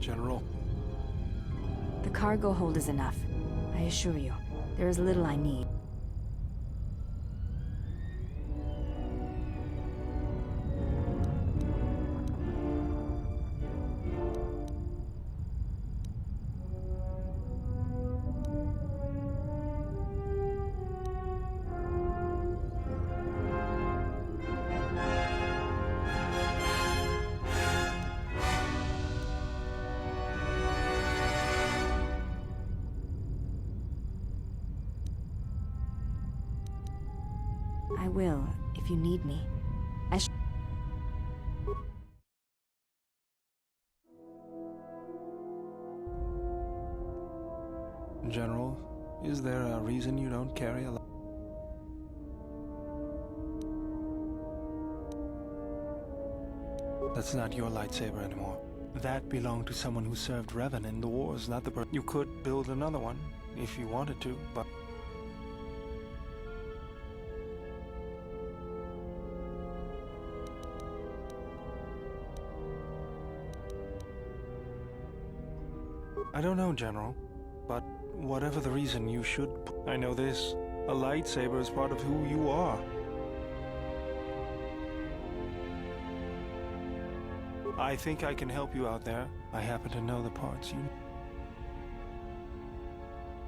General. The cargo hold is enough. I assure you, there is little I need. I will, if you need me. General, is there a reason you don't carry a... That's not your lightsaber anymore. That belonged to someone who served Revan in the wars, not the person. You could build another one, if you wanted to, but... I don't know, General, but whatever the reason, you should... I know this. A lightsaber is part of who you are. I think I can help you out there. I happen to know the parts you...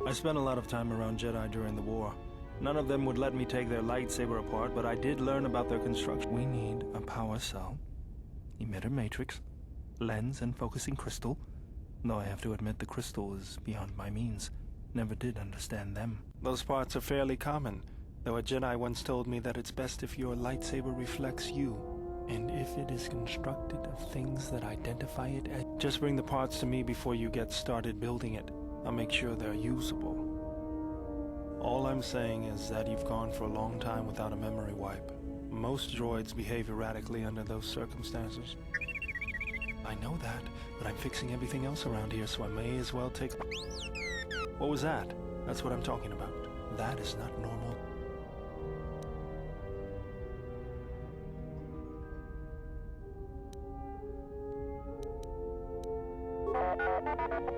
I spent a lot of time around Jedi during the war. None of them would let me take their lightsaber apart, but I did learn about their construction. We need a power cell, emitter matrix, lens and focusing crystal. Though I have to admit the crystal is beyond my means. Never did understand them. Those parts are fairly common, though a Jedi once told me that it's best if your lightsaber reflects you, and if it is constructed of things that identify it as... Just bring the parts to me before you get started building it. I'll make sure they're usable. All I'm saying is that you've gone for a long time without a memory wipe. Most droids behave erratically under those circumstances. I know that, but I'm fixing everything else around here, so I may as well take... What was that? That's what I'm talking about. That is not normal.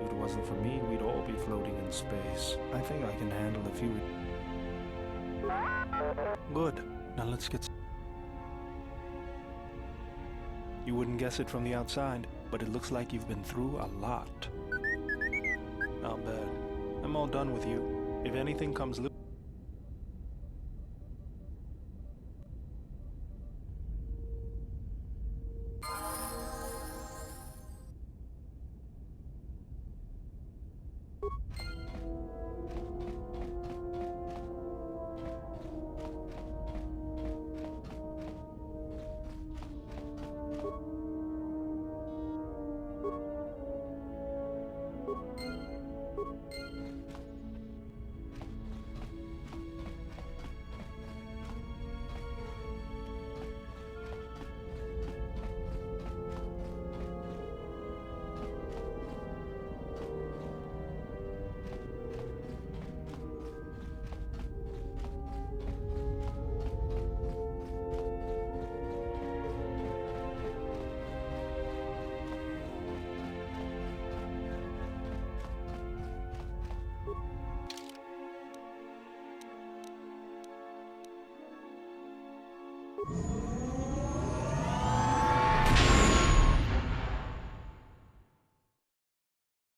If it wasn't for me, we'd all be floating in space. I think I can handle a few... Good. Now let's get... You wouldn't guess it from the outside, but it looks like you've been through a lot. Not bad. I'm all done with you. If anything comes loose...